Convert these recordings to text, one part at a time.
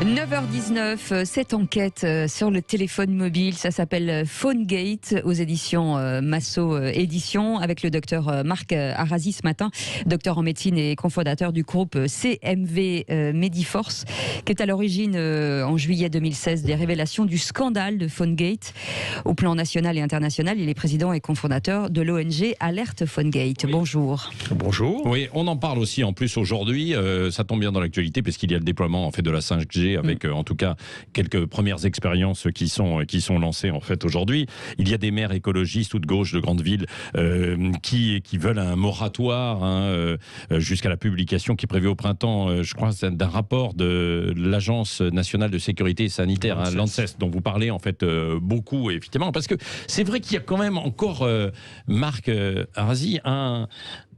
9h19, cette enquête sur le téléphone mobile, ça s'appelle PhoneGate aux éditions Massot Éditions, avec le docteur Marc Arasi ce matin, docteur en médecine et cofondateur du groupe CMV Mediforce, qui est à l'origine en juillet 2016 des révélations du scandale de PhoneGate au plan national et international. Il est président et cofondateur de l'ONG Alerte PhoneGate. Oui. Bonjour. Bonjour. Oui, on en parle aussi en plus aujourd'hui, ça tombe bien dans l'actualité puisqu'il y a le déploiement en fait de la 5G avec en tout cas quelques premières expériences qui sont lancées en fait aujourd'hui. Il y a des maires écologistes ou de gauche de grandes villes qui veulent un moratoire jusqu'à la publication qui est prévue au printemps, je crois, d'un rapport de l'Agence nationale de sécurité sanitaire, l'ANSES, dont vous parlez en fait beaucoup, effectivement, parce que c'est vrai qu'il y a quand même encore, Marc Arasi,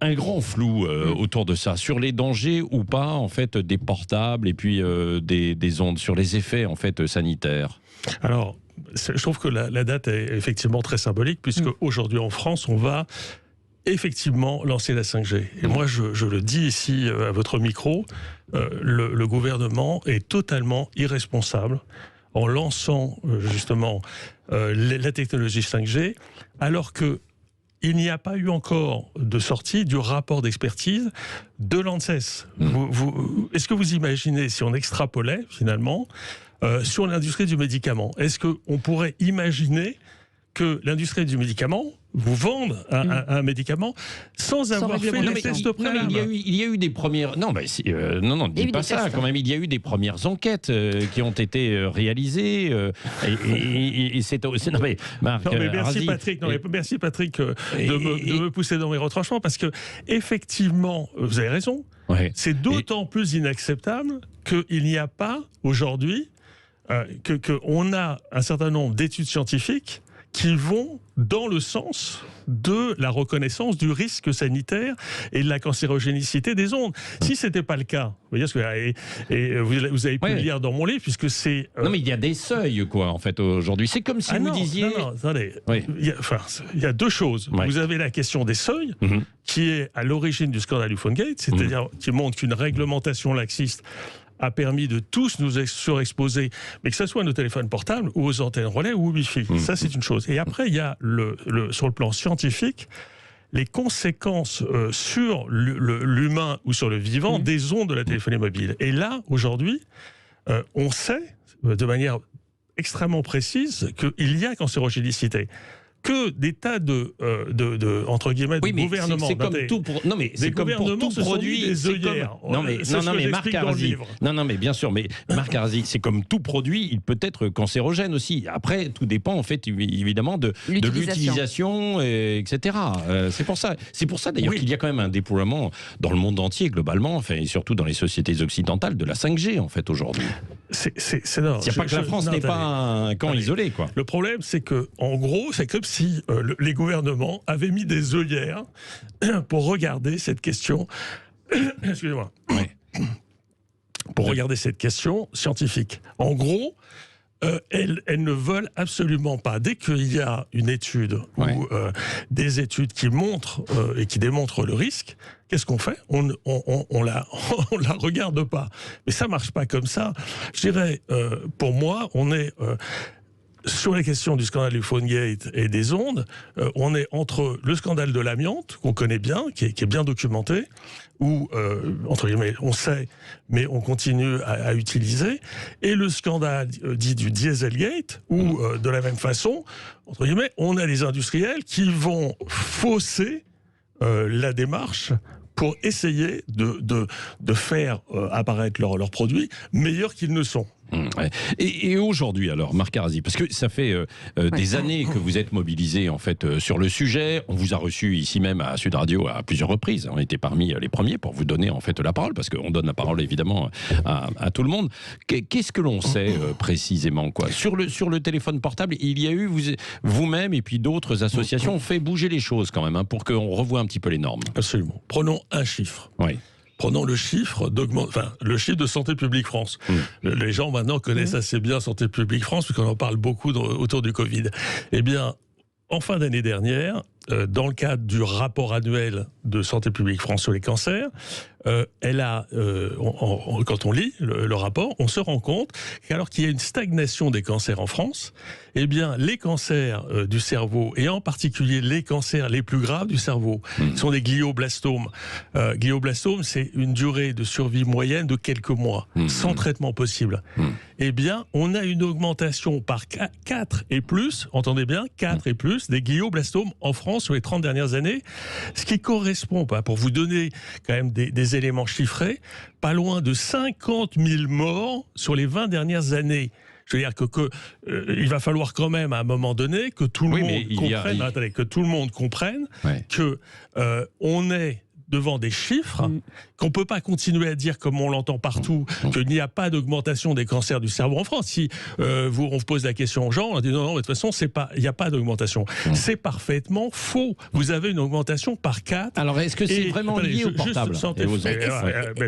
un grand flou autour de ça, sur les dangers ou pas en fait des portables et puis des ondes, sur les effets en fait sanitaires. Alors, je trouve que la date est effectivement très symbolique, puisque aujourd'hui en France, on va effectivement lancer la 5G. Et moi, je le dis ici à votre micro, le gouvernement est totalement irresponsable en lançant justement la technologie 5G, alors que il n'y a pas eu encore de sortie du rapport d'expertise de l'ANSES. Est-ce que vous imaginez, si on extrapolait finalement sur l'industrie du médicament, est-ce qu'on pourrait imaginer que l'industrie du médicament vous vende un médicament sans avoir fait les tests préalables? Il y a eu des premières... Non, ne dites pas ça quand même. Il y a eu des premières enquêtes qui ont été réalisées. Non, mais Marc, merci Patrick. Merci Patrick de me pousser dans mes retranchements, parce que effectivement, vous avez raison. Ouais. C'est d'autant plus inacceptable qu'il n'y a pas aujourd'hui qu'on a un certain nombre d'études scientifiques qui vont dans le sens de la reconnaissance du risque sanitaire et de la cancérogénicité des ondes. Si ce n'était pas le cas, vous voyez, vous avez pu le lire dans mon livre, puisque c'est... Non, mais il y a des seuils, quoi, en fait, aujourd'hui. C'est comme si vous disiez... Non, attendez. Oui. Il y a deux choses. Ouais. Vous avez la question des seuils, qui est à l'origine du scandale du PhoneGate, c'est-à-dire qui montre qu'une réglementation laxiste a permis de tous nous surexposer, mais que ce soit nos téléphones portables ou aux antennes relais ou au Wi-Fi. Ça, c'est une chose. Et après, il y a sur le plan scientifique, les conséquences sur l'humain ou sur le vivant des ondes de la téléphonie mobile. Et là, aujourd'hui, on sait de manière extrêmement précise qu'il y a cancérogénicité. Que des tas entre guillemets de gouvernements. C'est comme tout pour... Non, mais c'est comme pour tout produit. Des œillères. Non, mais Marc Arasi. Non, mais bien sûr, mais Marc Arasi, c'est comme tout produit, il peut être cancérogène aussi. Après, tout dépend en fait évidemment de l'utilisation, etc. C'est pour ça d'ailleurs qu'il y a quand même un déploiement dans le monde entier globalement, enfin, et surtout dans les sociétés occidentales, de la 5G en fait aujourd'hui. Il n'y a pas que la France n'est pas un camp isolé, quoi. Le problème, c'est que en gros, c'est comme si les gouvernements avaient mis des œillères pour regarder cette question. Excusez-moi. Oui. Pour regarder cette question scientifique. En gros, elles ne veulent absolument pas. Dès qu'il y a une étude ou des études qui montrent et qui démontrent le risque, qu'est-ce qu'on fait ? On la regarde pas. Mais ça marche pas comme ça. Je dirais, pour moi, on est... sur les questions du scandale du PhoneGate et des ondes, on est entre le scandale de l'amiante, qu'on connaît bien, qui est bien documenté, où, entre guillemets, on sait, mais on continue à utiliser, et le scandale dit du Dieselgate, où, de la même façon, entre guillemets, on a les industriels qui vont fausser la démarche pour essayer de faire apparaître leurs produits meilleurs qu'ils ne sont. Et aujourd'hui alors, Marc Arasi, parce que ça fait des années que vous êtes mobilisé en fait sur le sujet. On vous a reçu ici même à Sud Radio à plusieurs reprises. On était parmi les premiers pour vous donner en fait la parole, parce qu'on donne la parole évidemment à tout le monde. Qu'est-ce que l'on sait précisément, quoi, sur le téléphone portable? Il y a eu vous-même et puis d'autres associations ont fait bouger les choses quand même, pour qu'on revoie un petit peu les normes. Absolument. Prenons un chiffre. Oui. Prenons le chiffre de Santé publique France. Les gens maintenant connaissent assez bien Santé publique France, puisqu'on en parle beaucoup autour du Covid. Eh bien, en fin d'année dernière, dans le cadre du rapport annuel de Santé publique France sur les cancers, quand on lit le rapport, on se rend compte qu'alors qu'il y a une stagnation des cancers en France, eh bien, les cancers du cerveau, et en particulier les cancers les plus graves du cerveau, sont des glioblastomes. Glioblastome, c'est une durée de survie moyenne de quelques mois, sans traitement possible. Eh bien, on a une augmentation par 4 et plus, entendez bien, 4 et plus, des glioblastomes en France sur les 30 dernières années, ce qui correspond, pour vous donner quand même des éléments chiffrés, pas loin de 50 000 morts sur les 20 dernières années. Je veux dire il va falloir quand même à un moment donné que tout le monde comprenne, que tout le monde comprenne que on est devant des chiffres, qu'on ne peut pas continuer à dire, comme on l'entend partout, qu'il n'y a pas d'augmentation des cancers du cerveau en France. Si on vous pose la question aux gens, on dit non, de toute façon, il n'y a pas d'augmentation. C'est parfaitement faux. Vous avez une augmentation par 4. Alors, est-ce que c'est vraiment lié au portable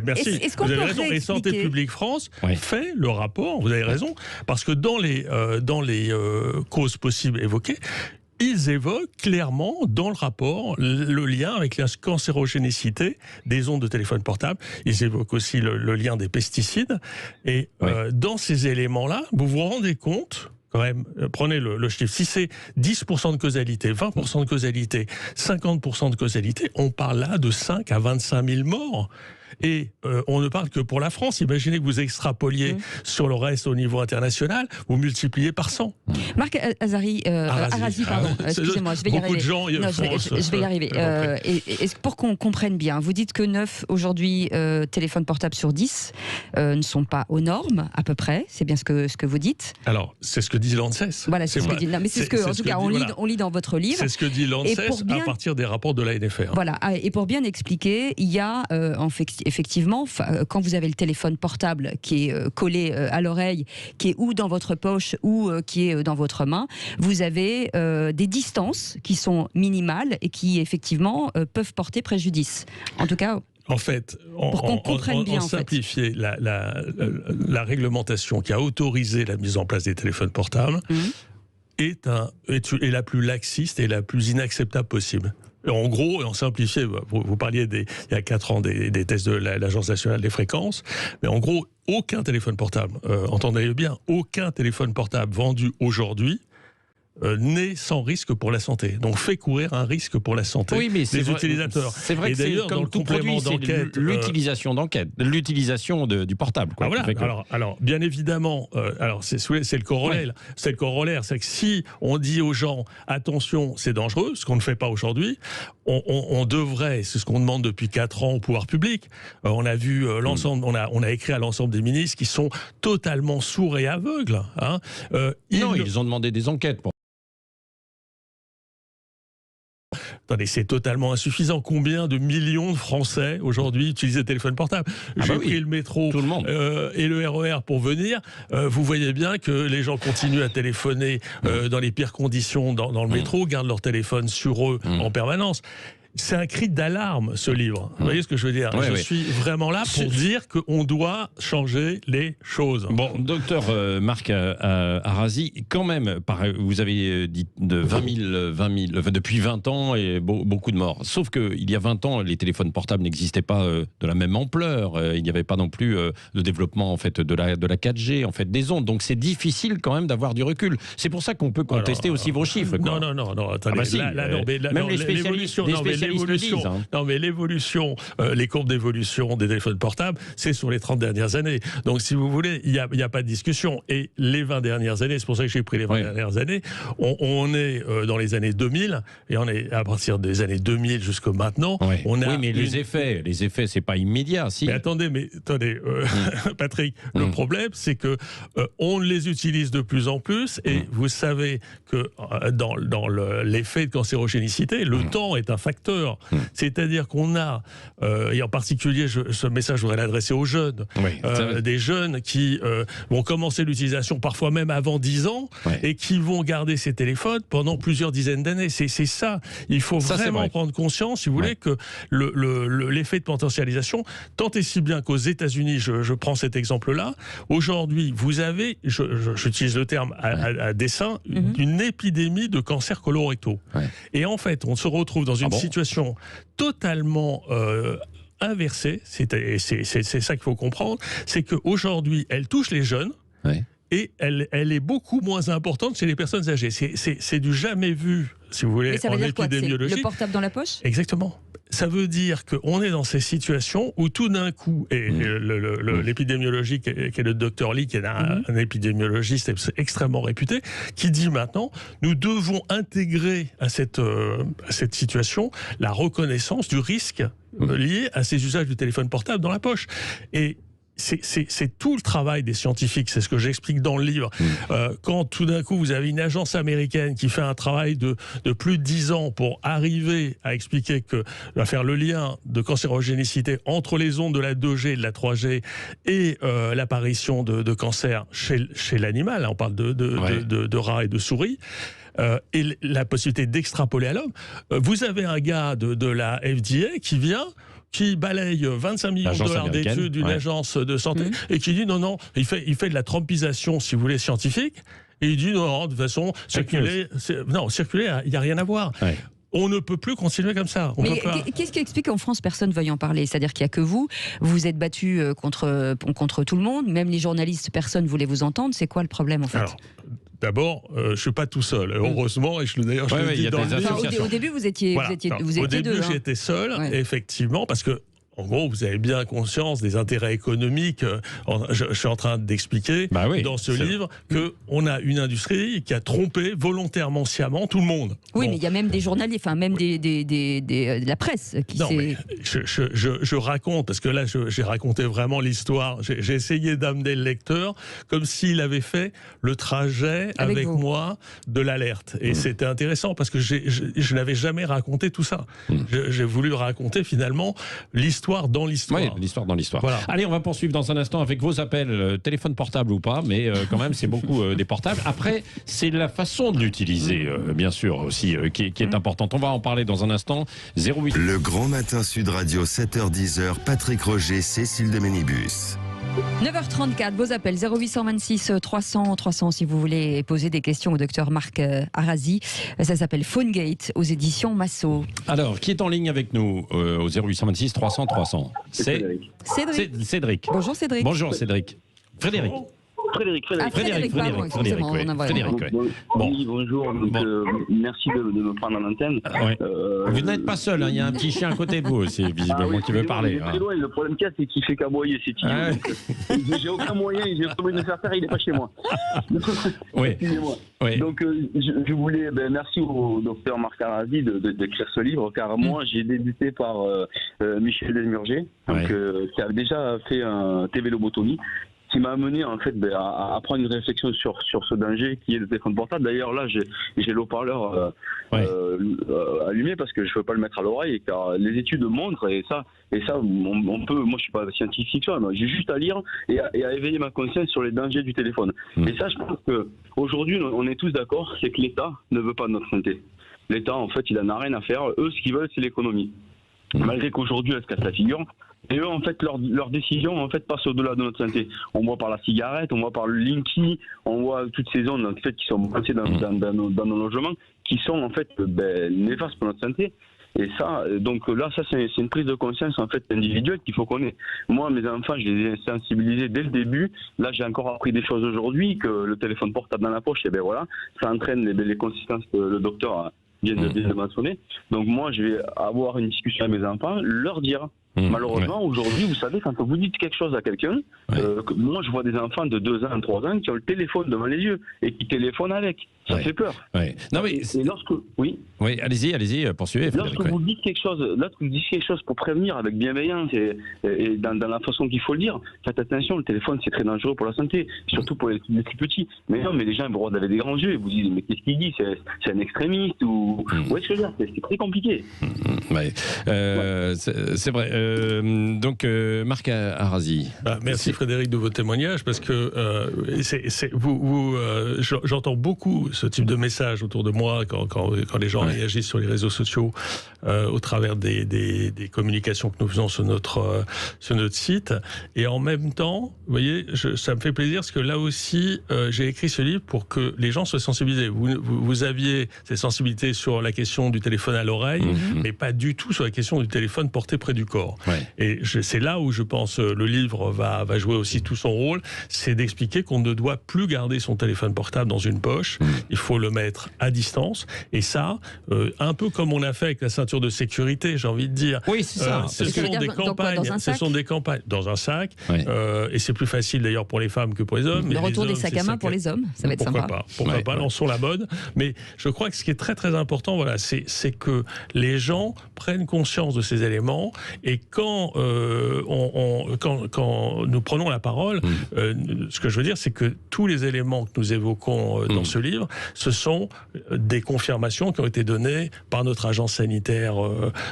Merci. Vous avez raison. Et Santé publique France fait le rapport, vous avez raison, parce que dans les causes possibles évoquées, ils évoquent clairement dans le rapport le lien avec la cancérogénicité des ondes de téléphone portable. Ils évoquent aussi le lien des pesticides. Et dans ces éléments-là, vous vous rendez compte, quand même, prenez le chiffre, si c'est 10% de causalité, 20% de causalité, 50% de causalité, on parle là de 5 à 25 000 morts. Et on ne parle que pour la France. Imaginez que vous extrapoliez sur le reste au niveau international, vous multipliez par 100. Marc Arasi, pardon. Excusez-moi, je vais y arriver. Beaucoup de gens je vais y arriver. Et pour qu'on comprenne bien, vous dites que 9 aujourd'hui téléphones portables sur 10 ne sont pas aux normes, à peu près. C'est bien ce que vous dites. Alors, c'est ce que dit l'ANSES. Voilà, c'est ce que dit. Non, mais c'est ce que, en tout cas, on lit dans votre livre. C'est ce que dit l'ANSES à partir des rapports de l'ANFR. Voilà. Et pour bien expliquer, il y a effectivement, quand vous avez le téléphone portable qui est collé à l'oreille, qui est ou dans votre poche ou qui est dans votre main, vous avez des distances qui sont minimales et qui effectivement peuvent porter préjudice. En tout cas. En fait, on simplifiait la réglementation qui a autorisé la mise en place des téléphones portables est la plus laxiste et la plus inacceptable possible. En gros, et en simplifié, vous parliez il y a 4 ans des tests de l'Agence nationale des fréquences, mais en gros, aucun téléphone portable, entendez bien, aucun téléphone portable vendu aujourd'hui n'est sans risque pour la santé. Donc fait courir un risque pour la santé des utilisateurs. C'est vrai. Et d'ailleurs, dans le complément d'enquête, l'utilisation du portable. Quoi, alors, bien évidemment, c'est le corollaire. C'est le corollaire, c'est que si on dit aux gens attention, c'est dangereux, ce qu'on ne fait pas aujourd'hui, on devrait, c'est ce qu'on demande depuis 4 ans au pouvoir public. On a vu l'ensemble, on a écrit à l'ensemble des ministres qui sont totalement sourds et aveugles. Hein. Ils ont demandé des enquêtes pour. Attendez, c'est totalement insuffisant. Combien de millions de Français aujourd'hui utilisent le téléphone portable ? J'ai pris le métro et le RER pour venir. Vous voyez bien que les gens continuent à téléphoner dans les pires conditions dans le métro, gardent leur téléphone sur eux en permanence. C'est un cri d'alarme, ce livre. Vous voyez ce que je veux dire ? Je suis vraiment là pour dire qu'on doit changer les choses. Bon, docteur Marc Arasi, quand même, vous avez dit de 20 000 depuis 20 ans et beaucoup de morts. Sauf qu'il y a 20 ans, les téléphones portables n'existaient pas de la même ampleur. Il n'y avait pas non plus le développement en fait, de la 4G, en fait, des ondes. Donc c'est difficile quand même d'avoir du recul. C'est pour ça qu'on peut contester aussi vos chiffres. Quoi. Non, attendez. Même les spécialistes l'évolution, les courbes d'évolution des téléphones portables, c'est sur les 30 dernières années. Donc, si vous voulez, il n'y a pas de discussion. Et les 20 dernières années, c'est pour ça que j'ai pris les 20 dernières années, on est dans les années 2000, et on est à partir des années 2000 jusqu'à maintenant. Mais les effets, c'est pas immédiat. Si. Mais attendez, Patrick, le problème, c'est que on les utilise de plus en plus, et vous savez que dans l'effet de cancérogénicité, le temps est un facteur. vecteur. C'est-à-dire qu'on a, et en particulier, ce message, je voudrais l'adresser aux jeunes, des jeunes qui vont commencer l'utilisation parfois même avant 10 ans et qui vont garder ces téléphones pendant plusieurs dizaines d'années. C'est ça. Il faut vraiment prendre conscience, si vous voulez, que l'effet de potentialisation, tant et si bien qu'aux États-Unis, je prends cet exemple-là, aujourd'hui, vous avez, j'utilise le terme à dessein, une épidémie de cancers colorectaux. Et en fait, on se retrouve dans une situation totalement inversée, c'est ça qu'il faut comprendre, c'est qu'aujourd'hui, elle touche les jeunes, et elle est beaucoup moins importante chez les personnes âgées. C'est du jamais vu, si vous voulez, ça veut en dire quoi, épidémiologie. Le portable dans la poche ? Exactement. Ça veut dire qu'on est dans ces situations où tout d'un coup, et l'épidémiologie qui est le docteur Lee, qui est un épidémiologiste extrêmement réputé, qui dit maintenant, nous devons intégrer à cette situation la reconnaissance du risque lié à ces usages du téléphone portable dans la poche. Et c'est tout le travail des scientifiques, c'est ce que j'explique dans le livre. Quand tout d'un coup vous avez une agence américaine qui fait un travail de plus de 10 ans pour arriver à expliquer à faire le lien de cancérogénicité entre les ondes de la 2G et de la 3G et l'apparition de cancer chez l'animal, on parle de rats et de souris, et la possibilité d'extrapoler à l'homme. Vous avez un gars de la FDA qui balaye 25 millions de dollars d'études d'une agence de santé et qui dit non, il fait de la trompisation, si vous voulez, scientifique, et il dit non, de toute façon, circuler, il n'y a rien à voir. On ne peut plus continuer comme ça. Mais qu'est-ce qui explique qu'en France, personne ne veuille en parler ? C'est-à-dire qu'il n'y a que vous vous êtes battu contre tout le monde, même les journalistes, personne ne voulait vous entendre. C'est quoi le problème en fait ? Alors, d'abord, je ne suis pas tout seul, heureusement, et d'ailleurs je le dis dans le livre. Au début, vous étiez Au début, j'étais seul, effectivement, parce que en gros, vous avez bien conscience des intérêts économiques. Je suis en train d'expliquer dans ce livre qu'on a une industrie qui a trompé volontairement, sciemment tout le monde. Oui, mais il y a même des journalistes, enfin même de la presse qui mais je raconte, parce que là, j'ai raconté vraiment l'histoire. J'ai essayé d'amener le lecteur comme s'il avait fait le trajet avec moi de l'alerte. Et c'était intéressant parce que je n'avais jamais raconté tout ça. J'ai voulu raconter finalement l'histoire dans l'histoire. Oui, l'histoire dans l'histoire. Voilà. Allez, on va poursuivre dans un instant avec vos appels, téléphone portable ou pas, mais quand même, c'est beaucoup des portables. Après, c'est la façon de l'utiliser, bien sûr, aussi, qui est importante. On va en parler dans un instant. 08. Le Grand Matin Sud Radio, 7h-10h, Patrick Roger, Cécile de Ménibus. 9h34, vos appels 0826 300 300 si vous voulez poser des questions au docteur Marc Arazi. Ça s'appelle PhoneGate aux éditions Massot. Alors, qui est en ligne avec nous au 0826 300 300 ? C'est Cédric. Bonjour Cédric. Bonjour Cédric. Frédéric. Frédéric, Oui, bonjour. Donc, merci de me prendre en antenne. Vous n'êtes pas seul, il y a un petit chien à côté de vous aussi, visiblement, qui veut parler. Très loin. Le problème qu'il y a, c'est qu'il fait qu'aboyer, c'est j'ai aucun moyen, j'ai aucun moyen de faire faire, il n'est pas chez moi. Excusez-moi. Donc, je voulais, merci au docteur Marc Arazi d'écrire ce livre, car moi, j'ai débuté par Michel Desmurger, qui a déjà fait un TV lobotomie, qui m'a amené en fait à prendre une réflexion sur ce danger qui est le téléphone portable. D'ailleurs là j'ai l'eau-parleur allumé parce que je ne peux pas le mettre à l'oreille, car les études montrent et ça on peut, moi je suis pas scientifique, j'ai juste à lire et à éveiller ma conscience sur les dangers du téléphone. Et ça, je pense que aujourd'hui on est tous d'accord, c'est que l'État ne veut pas de notre santé. L'État en fait il en a rien à faire, eux ce qu'ils veulent c'est l'économie. Malgré qu'aujourd'hui elle se casse la figure. Et eux, en fait, leur décision, en fait, passe au-delà de notre santé. On voit par la cigarette, on voit par le Linky, on voit toutes ces ondes, en fait, qui sont passées dans nos logements, qui sont, en fait, néfastes pour notre santé. Et ça, donc là, ça, c'est une prise de conscience, en fait, individuelle qu'il faut qu'on ait. Moi, mes enfants, je les ai sensibilisés dès le début. Là, j'ai encore appris des choses aujourd'hui, que le téléphone portable dans la poche, ça entraîne les conséquences que le docteur vient de mentionner. Donc moi, je vais avoir une discussion avec mes enfants, leur dire. Malheureusement, aujourd'hui, vous savez, quand vous dites quelque chose à quelqu'un, moi je vois des enfants de 2 ans, 3 ans qui ont le téléphone devant les yeux et qui téléphonent avec. Ça fait peur. Ouais. Non, mais et lorsque... Oui, allez-y, poursuivez. Lorsque vous dites quelque chose pour prévenir avec bienveillance et dans la façon qu'il faut le dire, faites attention, le téléphone c'est très dangereux pour la santé, surtout pour les plus petits. Mais non, mais les gens ont avec des grands yeux et vous disent mais qu'est-ce qu'il dit, c'est un extrémiste ou ouais, c'est très compliqué. Ouais. C'est vrai. Donc Marc Arazi. Merci Frédéric de votre témoignage parce que j'entends beaucoup ce type de message autour de moi quand les gens réagissent sur les réseaux sociaux au travers des communications que nous faisons sur notre site. Et en même temps, vous voyez, ça me fait plaisir parce que là aussi, j'ai écrit ce livre pour que les gens soient sensibilisés. Vous aviez cette sensibilité sur la question du téléphone à l'oreille, mais pas du tout sur la question du téléphone porté près du corps. Ouais. Et c'est là où je pense le livre va jouer aussi tout son rôle, c'est d'expliquer qu'on ne doit plus garder son téléphone portable dans une poche, il faut le mettre à distance, et ça, un peu comme on a fait avec la ceinture de sécurité, j'ai envie de dire. Oui, c'est ça. Ce sont des campagnes dans un sac, et c'est plus facile d'ailleurs pour les femmes que pour les hommes. Le retour des sacs à main pour les hommes, ça va être sympa. Pourquoi pas, lançons la mode. Mais je crois que ce qui est très très important, voilà, c'est que les gens prennent conscience de ces éléments, et quand nous prenons la parole, ce que je veux dire, c'est que tous les éléments que nous évoquons dans ce livre, ce sont des confirmations qui ont été données par notre agence sanitaire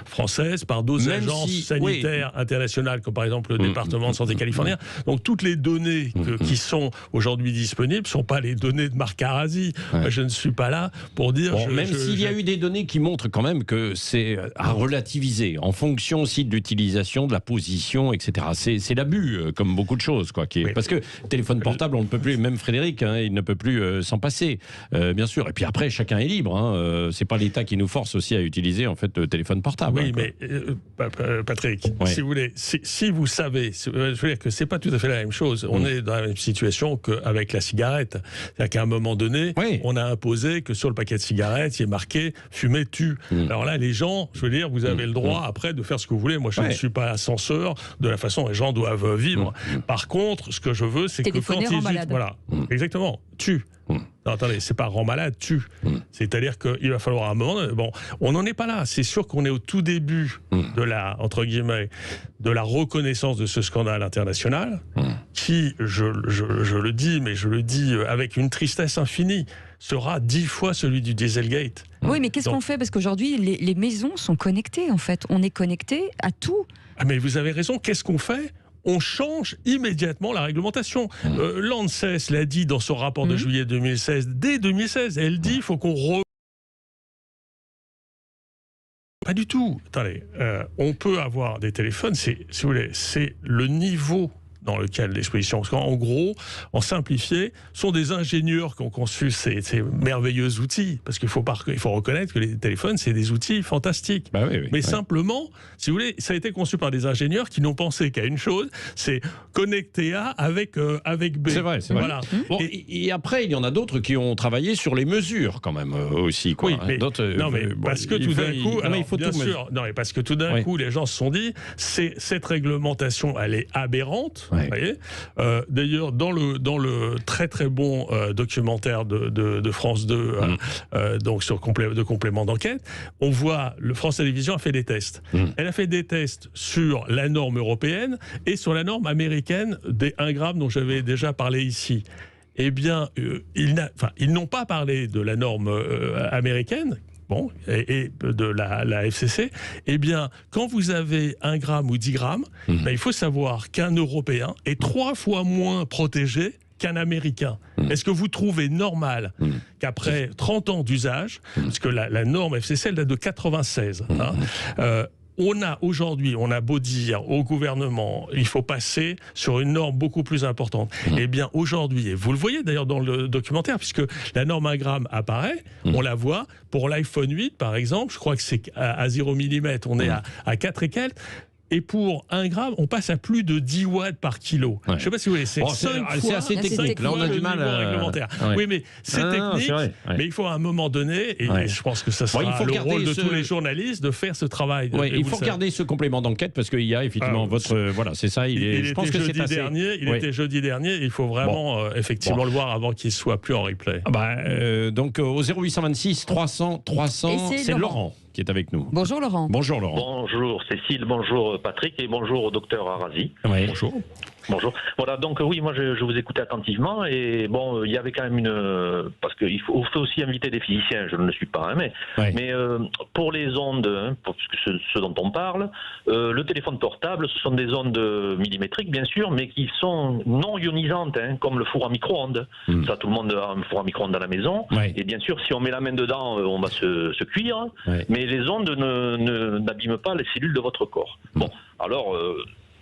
française, par d'autres agences sanitaires internationales, comme par exemple le département de santé californien. Donc toutes les données qui sont aujourd'hui disponibles ne sont pas les données de Marc Arazi. Je ne suis pas là pour dire... Même s'il y a eu des données qui montrent quand même que c'est à relativiser, en fonction aussi de l'utilisation, de la position, etc. C'est l'abus, comme beaucoup de choses, quoi. Parce que téléphone portable, on ne peut plus, même Frédéric, il ne peut plus s'en passer, bien sûr. Et puis après, chacun est libre. C'est pas l'État qui nous force aussi à utiliser en fait le téléphone portable. Oui, mais Patrick, si vous voulez, si vous savez, je veux dire que c'est pas tout à fait la même chose. On est dans la même situation qu'avec la cigarette. C'est-à-dire qu'à un moment donné, on a imposé que sur le paquet de cigarettes, il y ait marqué « fumer tue ». Alors là, les gens, je veux dire, vous avez le droit après de faire ce que vous voulez. Moi, je ne suis pas censeur de la façon dont les gens doivent vivre. Par contre, ce que je veux, c'est que quand ils... Voilà, exactement, tue. Non, attendez, c'est pas rend malade, tue. C'est-à-dire qu'il va falloir un moment... Bon, on n'en est pas là. C'est sûr qu'on est au tout début de la, entre guillemets, de la reconnaissance de ce scandale international, qui, je le dis, mais je le dis avec une tristesse infinie, sera 10 fois celui du Dieselgate. Oui, mais qu'est-ce qu'on fait? Parce qu'aujourd'hui, les maisons sont connectées, en fait. On est connecté à tout. Ah, mais vous avez raison, qu'est-ce qu'on fait? On change immédiatement la réglementation. L'ANSES l'a dit dans son rapport de juillet 2016. Dès 2016, elle dit qu'il faut qu'on Pas du tout. Attendez, on peut avoir des téléphones, si vous voulez, c'est le niveau dans lequel l'exposition, parce qu'en gros, en simplifié, sont des ingénieurs qui ont conçu ces merveilleux outils, parce qu'il faut reconnaître que les téléphones, c'est des outils fantastiques. Mais simplement, si vous voulez, ça a été conçu par des ingénieurs qui n'ont pensé qu'à une chose, c'est connecter A avec B. C'est vrai, c'est vrai. Voilà. Bon, et après, il y en a d'autres qui ont travaillé sur les mesures, quand même, aussi. Quoi. Oui, mais, parce que tout d'un coup, parce que tout d'un coup, les gens se sont dit, cette réglementation, elle est aberrante. Vous voyez, d'ailleurs, dans le très très bon documentaire de France 2, donc de complément d'enquête, on voit France Télévisions a fait des tests. Elle a fait des tests sur la norme européenne et sur la norme américaine des 1 gramme dont j'avais déjà parlé ici. Eh bien, ils n'ont pas parlé de la norme américaine. Et de la FCC, eh bien, quand vous avez 1 gramme ou 10 grammes, il faut savoir qu'un Européen est 3 fois moins protégé qu'un Américain. Est-ce que vous trouvez normal qu'après 30 ans d'usage, parce que la norme FCC, elle date de 96, on a beau dire au gouvernement, il faut passer sur une norme beaucoup plus importante. Eh bien, aujourd'hui, et vous le voyez d'ailleurs dans le documentaire, puisque la norme 1 gramme apparaît, on la voit pour l'iPhone 8, par exemple, je crois que c'est à 0 mm, on est à 4 et quelques. Et pour 1 gramme, on passe à plus de 10 watts par kilo. Je ne sais pas si vous voulez, c'est assez technique. Là, on a du mal réglementaire. Oui, mais c'est technique, mais il faut à un moment donné, et je pense que ça sera le rôle de tous les journalistes de faire ce travail. Il faut regarder ce complément d'enquête parce qu'il y a effectivement voilà, c'est ça. Je pense que c'est assez... Il était jeudi dernier, il faut vraiment effectivement le voir avant qu'il soit plus en replay. Donc au 0826 300 c'est Laurent qui est avec nous. Bonjour Laurent. Bonjour Laurent. Bonjour Cécile, bonjour Patrick et bonjour au docteur Arazi. Oui. Bonjour. Bonjour. Voilà, donc oui, moi je vous écoutais attentivement et bon, il y avait quand même parce qu'il faut aussi inviter des physiciens, je ne le suis pas, mais pour les ondes, pour ce dont on parle, le téléphone portable, ce sont des ondes millimétriques bien sûr, mais qui sont non ionisantes, comme le four à micro-ondes. Ça, tout le monde a un four à micro-ondes à la maison, et bien sûr, si on met la main dedans, on va se cuire, mais les ondes n'abîment pas les cellules de votre corps. Bon, alors...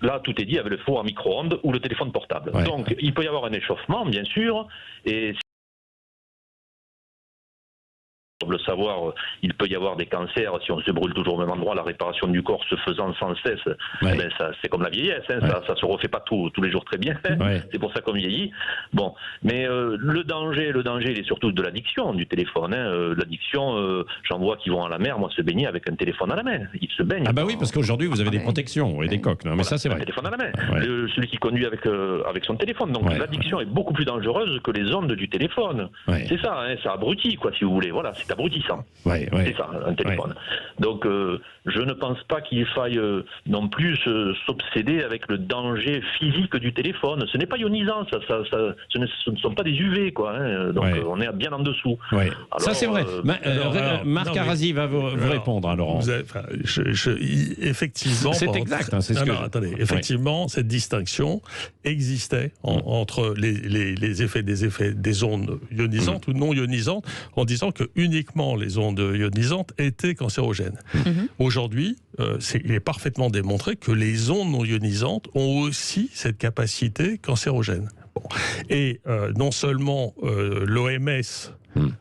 là, tout est dit avec le four à micro-ondes ou le téléphone portable. Donc, il peut y avoir un échauffement, bien sûr, et le savoir, il peut y avoir des cancers si on se brûle toujours au même endroit, la réparation du corps se faisant sans cesse, c'est comme la vieillesse, ça se refait pas tous les jours très bien, c'est pour ça qu'on vieillit. Bon, mais le danger, il est surtout de l'addiction du téléphone. L'addiction, j'en vois qui vont à la mer, moi se baigner avec un téléphone à la main, ils se baignent. Ah bah oui, parce qu'aujourd'hui vous avez des protections et des coques, mais ça c'est vrai. Un téléphone à la main, celui qui conduit avec son téléphone, donc l'addiction est beaucoup plus dangereuse que les ondes du téléphone. C'est ça, ça abrutit quoi, si vous voulez. Voilà, c'est abrutissant. C'est ça, un téléphone. Donc, je ne pense pas qu'il faille non plus s'obséder avec le danger physique du téléphone. Ce n'est pas ionisant, ce ne sont pas des UV, quoi. Donc, on est bien en dessous. Alors, ça, c'est vrai. Marc Arazi va vous répondre, Laurent. Effectivement. C'est exact. Attendez. Effectivement, cette distinction existait entre les effets des ondes ionisantes ou non ionisantes, en disant que uniquement les ondes ionisantes étaient cancérogènes. Aujourd'hui, il est parfaitement démontré que les ondes non ionisantes ont aussi cette capacité cancérogène. Et non seulement l'OMS,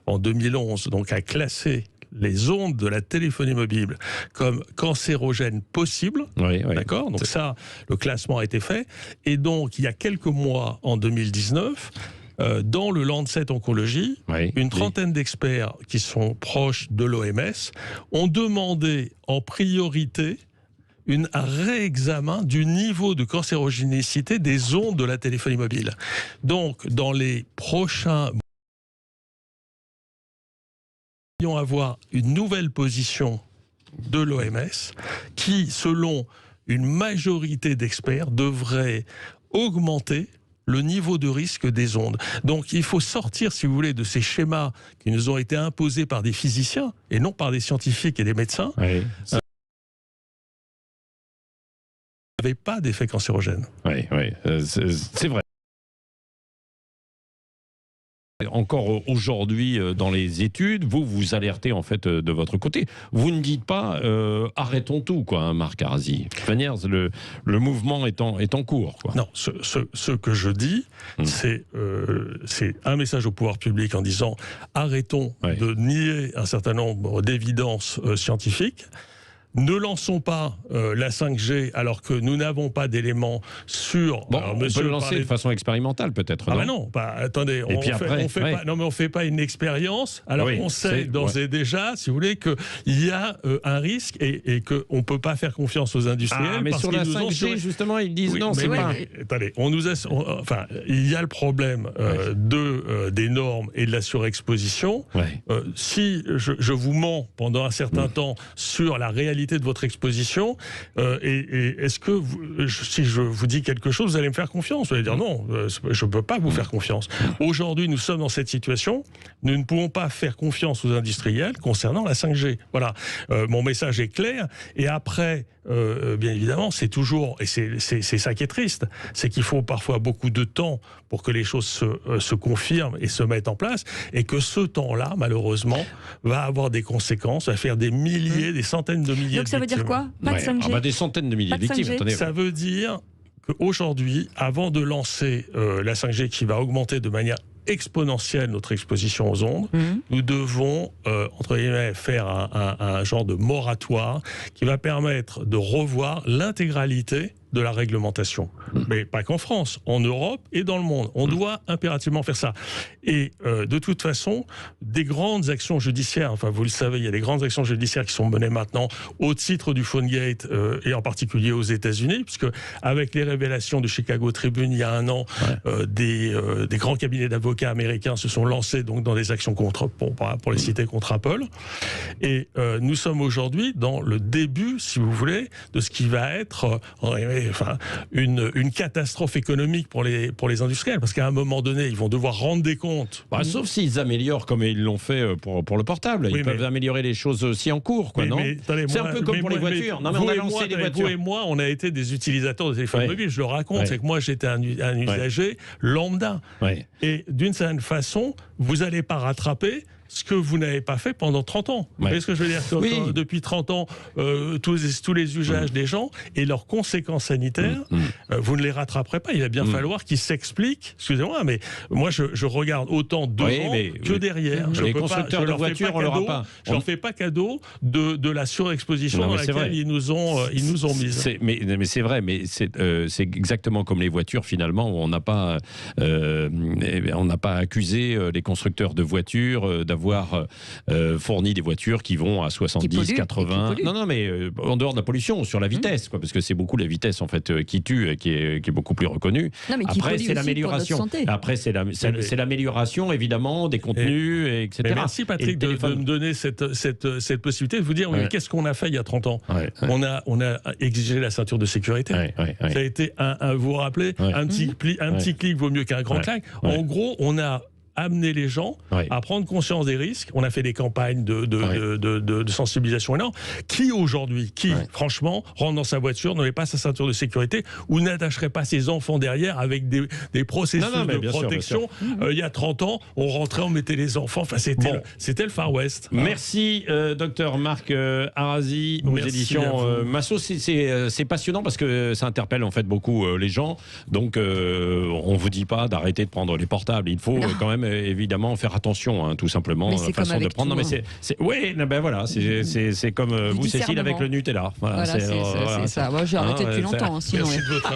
en 2011, donc, a classé les ondes de la téléphonie mobile comme cancérogènes possibles, d'accord. Donc ça, le classement a été fait. Et donc, il y a quelques mois, en 2019, dans le Lancet Oncologie, une trentaine d'experts qui sont proches de l'OMS ont demandé en priorité un réexamen du niveau de cancérogénicité des ondes de la téléphonie mobile. Donc, dans les prochains mois, nous allons avoir une nouvelle position de l'OMS qui, selon une majorité d'experts, devrait augmenter le niveau de risque des ondes. Donc il faut sortir, si vous voulez, de ces schémas qui nous ont été imposés par des physiciens et non par des scientifiques et des médecins. N'avait pas d'effet cancérogène. C'est vrai. Encore aujourd'hui, dans les études, vous alertez en fait de votre côté. Vous ne dites pas arrêtons tout, quoi, Marc Arazi. De toute manière, le mouvement est en cours, quoi. Non, ce que je dis, c'est un message au pouvoir public en disant arrêtons de nier un certain nombre d'évidences scientifiques. Ne lançons pas la 5G alors que nous n'avons pas d'éléments sur... on peut le lancer de façon expérimentale peut-être. Attendez, on ne fait pas une expérience. Alors on sait d'ores et déjà, si vous voulez, qu'il y a un risque et qu'on ne peut pas faire confiance aux industriels. Mais sur la 5G, justement, ils disent non, c'est pas... Attendez, il y a le problème des normes et de la surexposition. Si je vous mens pendant un certain temps sur la réalité de votre exposition, et est-ce que si je vous dis quelque chose, vous allez me faire confiance? Vous allez dire non, je ne peux pas vous faire confiance. Aujourd'hui, nous sommes dans cette situation, nous ne pouvons pas faire confiance aux industriels concernant la 5G. Voilà, mon message est clair, et après, bien évidemment, c'est toujours, et c'est ça qui est triste, c'est qu'il faut parfois beaucoup de temps pour que les choses se confirment et se mettent en place, et que ce temps-là, malheureusement, va avoir des conséquences, va faire des milliers, des centaines de milliers. Donc ça veut dire quoi? Pas de 5G? Des centaines de milliers de victimes. Ça veut dire qu'aujourd'hui, avant de lancer la 5G qui va augmenter de manière exponentielle notre exposition aux ondes. Nous devons, entre guillemets, faire un genre de moratoire qui va permettre de revoir l'intégralité de la réglementation. Mais pas qu'en France, en Europe et dans le monde. On doit impérativement faire ça. Et de toute façon, des grandes actions judiciaires, enfin vous le savez, il y a des grandes actions judiciaires qui sont menées maintenant au titre du PhoneGate et en particulier aux États-Unis, puisque avec les révélations du Chicago Tribune il y a un an, des grands cabinets d'avocats américains se sont lancés donc dans des actions pour les citer contre Apple. Et nous sommes aujourd'hui dans le début, si vous voulez, de ce qui va être une catastrophe économique pour les industriels, parce qu'à un moment donné, ils vont devoir rendre des comptes. Sauf s'ils améliorent comme ils l'ont fait pour le portable. Ils peuvent améliorer les choses aussi en cours, quoi, non? C'est un peu comme pour les voitures. Non, mais on a lancé des voitures. Vous et moi, on a été des utilisateurs de téléphones mobiles. Je le raconte, c'est que moi, j'étais un usager lambda. Et d'une certaine façon, vous n'allez pas rattraper ce que vous n'avez pas fait pendant 30 ans. Vous voyez ce que je veux dire? Depuis 30 ans, tous les usages des gens et leurs conséquences sanitaires, vous ne les rattraperez pas. Il va bien falloir qu'ils s'expliquent. Excusez-moi, mais moi, je regarde autant devant que derrière. Les constructeurs de voitures, on leur a pas. Je leur fais pas cadeau de la surexposition dans laquelle ils nous ont mis. Mais c'est vrai, mais c'est exactement comme les voitures, finalement, où on n'a pas accusé les constructeurs de voitures d'avoir fourni des voitures qui vont à 70, 80. Non, mais en dehors de la pollution, sur la vitesse, quoi, parce que c'est beaucoup la vitesse en fait qui tue, qui est beaucoup plus reconnue. Après, c'est l'amélioration. Après, c'est l'amélioration évidemment des contenus, etc. Mais merci Patrick de me donner cette possibilité de vous dire mais qu'est-ce qu'on a fait il y a 30 ans. On a exigé la ceinture de sécurité. Ça a été vous vous rappelez, un petit clic vaut mieux qu'un grand claque. En gros, on a amener les gens à prendre conscience des risques. On a fait des campagnes de sensibilisation énormes. Qui aujourd'hui, franchement, rentre dans sa voiture, n'aurait pas sa ceinture de sécurité ou n'attacherait pas ses enfants derrière avec des processus de protection. Il y a 30 ans, on rentrait, on mettait les enfants. Enfin, c'était le Far West. Merci, docteur Marc Arazi, aux éditions Massot. C'est passionnant parce que ça interpelle en fait beaucoup les gens. Donc, on ne vous dit pas d'arrêter de prendre les portables. Il faut quand même évidemment faire attention, tout simplement, la façon de prendre. Non, mais c'est comme vous, Cécile, avec le Nutella. Voilà, c'est ça. Moi, j'ai arrêté depuis longtemps. Sinon,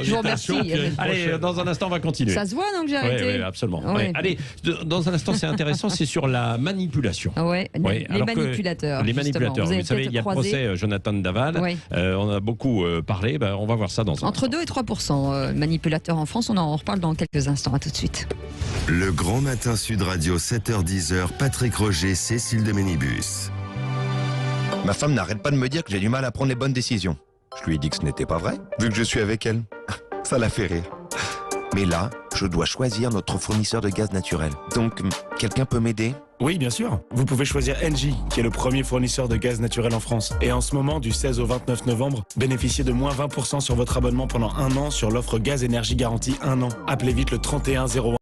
je vous remercie. Allez, dans un instant, on va continuer. Ça se voit, donc j'ai arrêté. Oui, absolument. Allez, dans un instant, c'est intéressant, c'est sur la manipulation. Les manipulateurs. Les manipulateurs. Vous savez, il y a le procès Jonathan Daval. On a beaucoup parlé. On va voir ça dans un instant. Entre 2 et 3% manipulateurs en France. On en reparle dans quelques instants. À tout de suite. Le Grand Matin Sud Radio, 7h-10h, Patrick Roger, Cécile de Ménibus. Ma femme n'arrête pas de me dire que j'ai du mal à prendre les bonnes décisions. Je lui ai dit que ce n'était pas vrai, vu que je suis avec elle. Ça la fait rire. Mais là, je dois choisir notre fournisseur de gaz naturel. Donc, quelqu'un peut m'aider ? Oui, bien sûr. Vous pouvez choisir Engie, qui est le premier fournisseur de gaz naturel en France. Et en ce moment, du 16 au 29 novembre, bénéficiez de moins 20% sur votre abonnement pendant 1 an sur l'offre gaz énergie garantie 1 an. Appelez vite le 31 01.